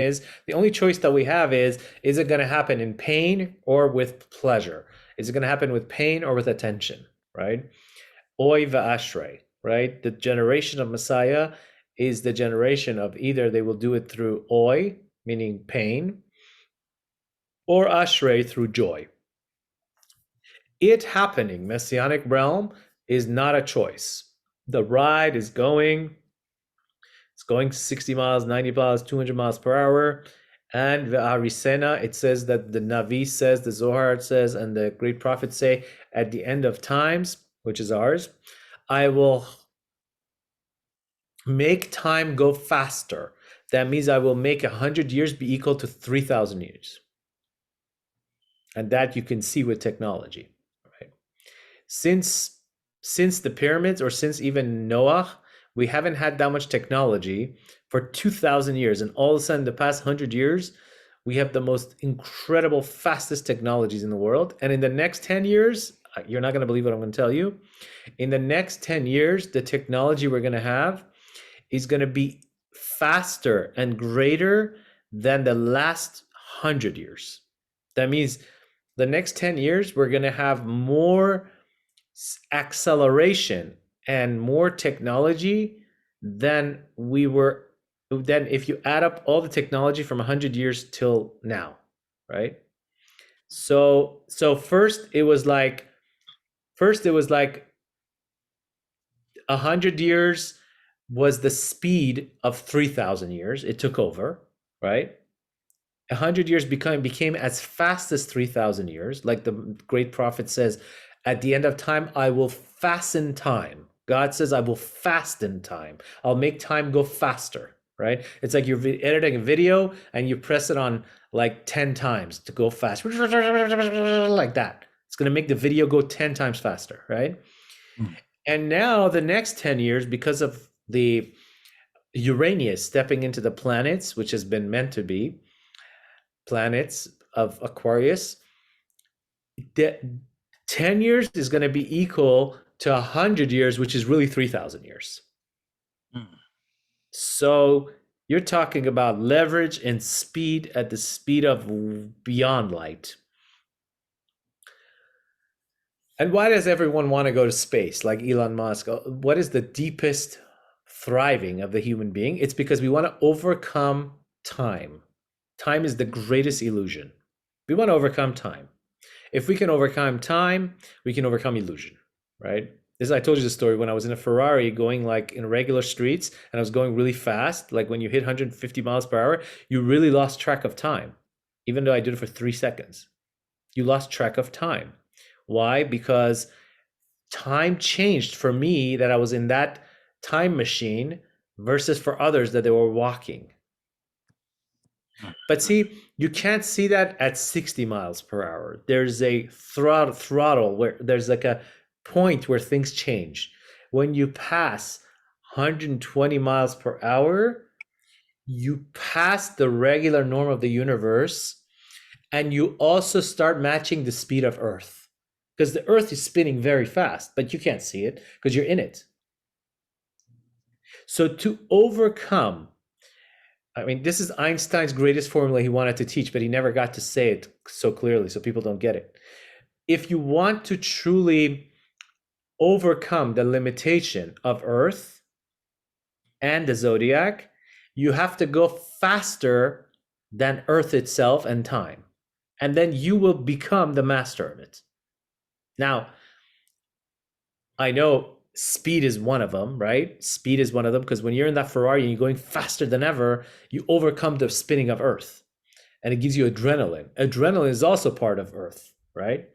is the only choice that we have is it going to happen in pain or with pleasure? Is it going to happen with pain or with attention, right? Oy va'ashrei, right? The generation of Messiah is the generation of either they will do it through oy, meaning pain, or ashrei through joy. It happening, messianic realm, is not a choice. The ride is going, it's going 60 miles, 90 miles, 200 miles per hour. And Ve'arisena, it says that the Navi says, the Zohar says, and the great prophets say, at the end of times, which is ours, I will make time go faster. That means I will make 100 years be equal to 3,000 years. And that you can see with technology, right? Since the pyramids, or since even Noah, we haven't had that much technology for 2,000 years. And all of a sudden, the past 100 years, we have the most incredible, fastest technologies in the world. And in the next 10 years, you're not going to believe what I'm going to tell you. In the next 10 years, the technology we're going to have is going to be faster and greater than the last 100 years. That means the next 10 years, we're going to have more acceleration and more technology than if you add up all the technology from 100 years till now, right? So first it was like 100 years was the speed of 3,000 years. It took over, right? 100 years became as fast as 3,000 years. Like the great prophet says, at the end of time, I will fasten time. God says, I will fasten time. I'll make time go faster, right? It's like you're editing a video and you press it on like 10 times to go fast, like that. It's going to make the video go 10 times faster, right? Mm. And now the next 10 years, because of the Uranus stepping into the planets, which has been meant to be planets of Aquarius, 10 years is going to be equal to 100 years, which is really 3,000 years. Mm. So you're talking about leverage and speed at the speed of beyond light. And why does everyone want to go to space, like Elon Musk? What is the deepest thriving of the human being? It's because we want to overcome time. Time is the greatest illusion. We want to overcome time. If we can overcome time, we can overcome illusion, right? I told you the story when I was in a Ferrari going like in regular streets and I was going really fast. Like when you hit 150 miles per hour, you really lost track of time, even though I did it for 3 seconds. You lost track of time. Why? Because time changed for me, that I was in that time machine, versus for others that they were walking. But see, you can't see that at 60 miles per hour. There's a throttle where there's like a point where things change. When you pass 120 miles per hour, you pass the regular norm of the universe, and you also start matching the speed of Earth. Because the Earth is spinning very fast, but you can't see it because you're in it. So to overcome, I mean, this is Einstein's greatest formula he wanted to teach, but he never got to say it so clearly, so people don't get it. If you want to truly overcome the limitation of Earth and the zodiac, you have to go faster than Earth itself and time. And then you will become the master of it. Now, I know speed is one of them, right? Speed is one of them, because when you're in that Ferrari and you're going faster than ever, you overcome the spinning of Earth, and it gives you adrenaline. Adrenaline is also part of Earth, right?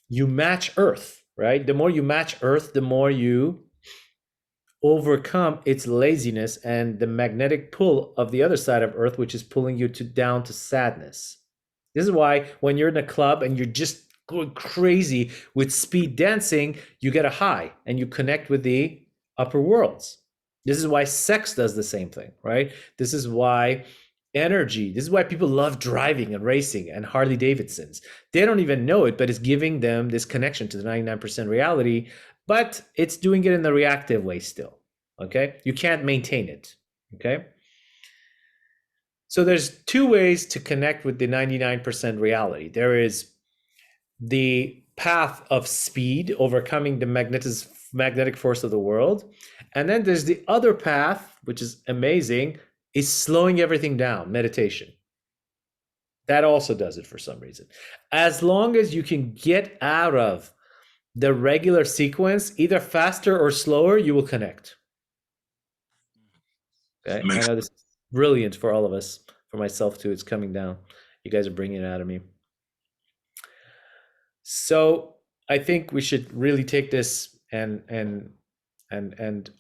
You match Earth, right? The more you match Earth, the more you overcome its laziness and the magnetic pull of the other side of Earth, which is pulling you down to sadness. This is why when you're in a club and you're just going crazy with speed dancing, you get a high and you connect with the upper worlds. This is why sex does the same thing, right? This is why energy, this is why people love driving and racing and Harley Davidsons. They don't even know it, but it's giving them this connection to the 99% reality, but it's doing it in the reactive way still, okay? You can't maintain it, okay? So there's two ways to connect with the 99% reality. There is the path of speed, overcoming the magnetic force of the world. And then there's the other path, which is amazing, is slowing everything down, meditation. That also does it for some reason. As long as you can get out of the regular sequence, either faster or slower, you will connect. Okay. I know this is brilliant for all of us, for myself too. It's coming down. You guys are bringing it out of me. So I think we should really take this and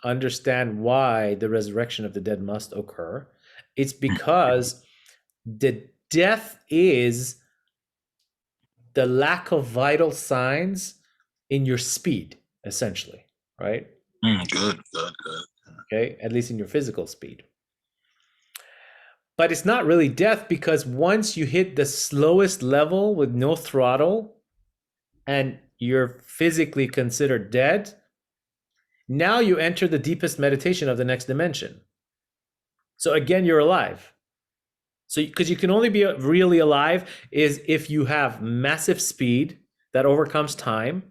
understand why the resurrection of the dead must occur. It's because the death is the lack of vital signs in your speed, essentially, right? Good. Okay, at least in your physical speed. But it's not really death, because once you hit the slowest level with no throttle and you're physically considered dead, now you enter the deepest meditation of the next dimension. So again, you're alive. So because you can only be really alive is if you have massive speed that overcomes time,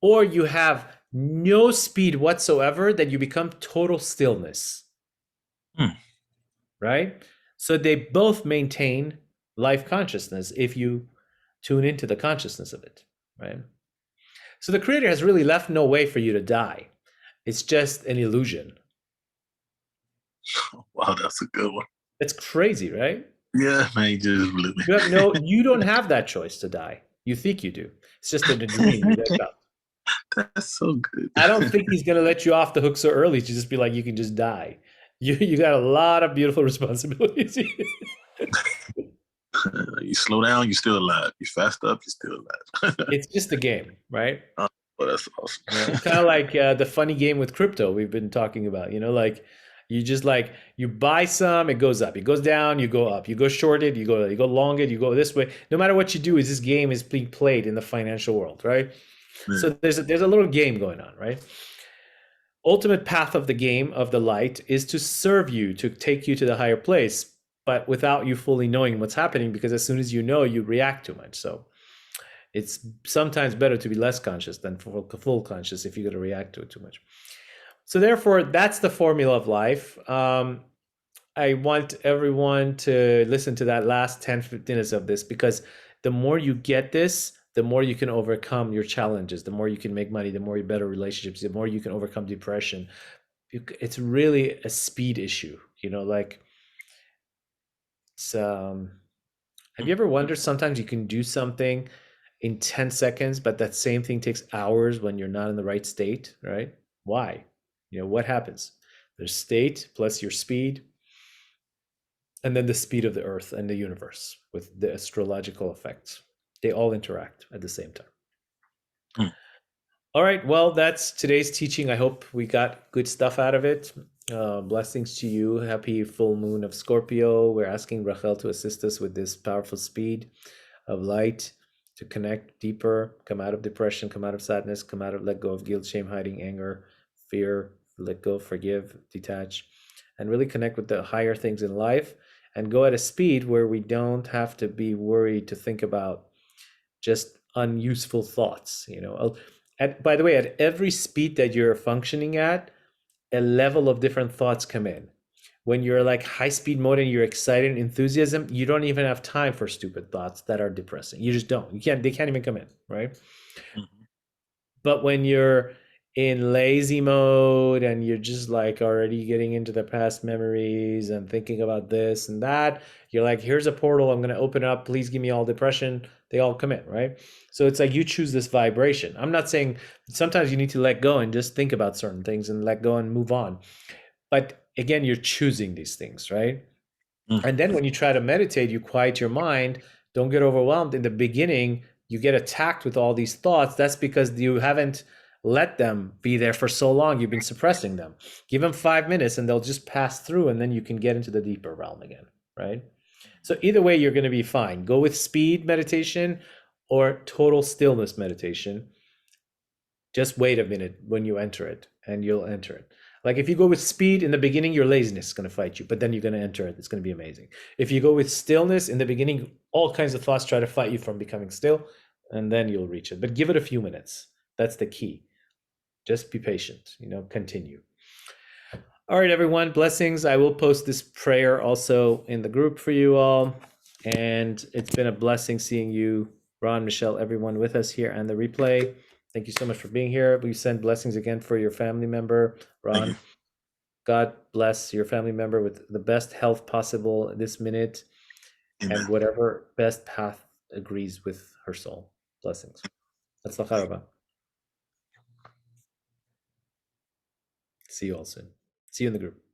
or you have no speed whatsoever, that you become total stillness. Right? So they both maintain life consciousness if you tune into the consciousness of it, right? So the creator has really left no way for you to die. It's just an illusion. Wow, that's a good one. It's crazy, right? Yeah, man, you just blew me. You don't have that choice to die. You think you do. It's just in a dream. You wake up. That's so good. I don't think he's gonna let you off the hook so early to just be like, you can just die. You got a lot of beautiful responsibilities. You slow down, you're still alive. You fast up, you're still alive. It's just a game, right? Oh, that's awesome. It's kind of like the funny game with crypto we've been talking about. Like you just like you buy some, it goes up, it goes down, you go up, you go shorted, you go long it, you go this way. No matter what you do, is this game is being played in the financial world, right? Yeah. So there's a little game going on, right? Ultimate path of the game of the light is to serve you, to take you to the higher place, but without you fully knowing what's happening, because as soon as you know, you react too much. So it's sometimes better to be less conscious than full conscious if you're going to react to it too much. So therefore, that's the formula of life. I want everyone to listen to that last 10, 15 minutes of this, because the more you get this, the more you can overcome your challenges, the more you can make money, the more you better relationships, the more you can overcome depression. It's really a speed issue, like it's, have you ever wondered sometimes you can do something in 10 seconds, but that same thing takes hours when you're not in the right state, right? Why? What happens? There's state plus your speed, and then the speed of the earth and the universe with the astrological effects. They all interact at the same time. All right, well, that's today's teaching. I hope we got good stuff out of it. Blessings to you. Happy full moon of Scorpio. We're asking Rachel to assist us with this powerful speed of light to connect deeper, come out of depression, come out of sadness, come out of let go of guilt, shame, hiding, anger, fear, let go, forgive, detach, and really connect with the higher things in life and go at a speed where we don't have to be worried to think about just unuseful thoughts. By the way, at every speed that you're functioning at, a level of different thoughts come in. When you're like high speed mode and you're excited and enthusiasm, you don't even have time for stupid thoughts that are depressing. You just don't. They can't even come in, right? Mm-hmm. But when you're in lazy mode and you're just like already getting into the past memories and thinking about this and that, you're like, here's a portal, I'm going to open up, please give me all depression. They all come in, right? So it's like you choose this vibration. I'm not saying sometimes you need to let go and just think about certain things and let go and move on. But again, you're choosing these things, right? Mm-hmm. And then when you try to meditate, you quiet your mind. Don't get overwhelmed. In the beginning, you get attacked with all these thoughts. That's because you haven't let them be there for so long. You've been suppressing them. Give them 5 minutes and they'll just pass through, and then you can get into the deeper realm again, right? So either way, you're going to be fine. Go with speed meditation or total stillness meditation. Just wait a minute when you enter it, and you'll enter it. Like if you go with speed in the beginning, your laziness is going to fight you, but then you're going to enter it. It's going to be amazing. If you go with stillness in the beginning, all kinds of thoughts try to fight you from becoming still, and then you'll reach it. But give it a few minutes. That's the key. Just be patient, continue. All right, everyone, blessings. I will post this prayer also in the group for you all. And it's been a blessing seeing you, Ron, Michelle, everyone with us here on the replay. Thank you so much for being here. We send blessings again for your family member, Thank you. Ron. God bless your family member with the best health possible this minute. Amen. And whatever best path agrees with her soul. Blessings. Hatzlacha rabba. See you all soon. See you in the group.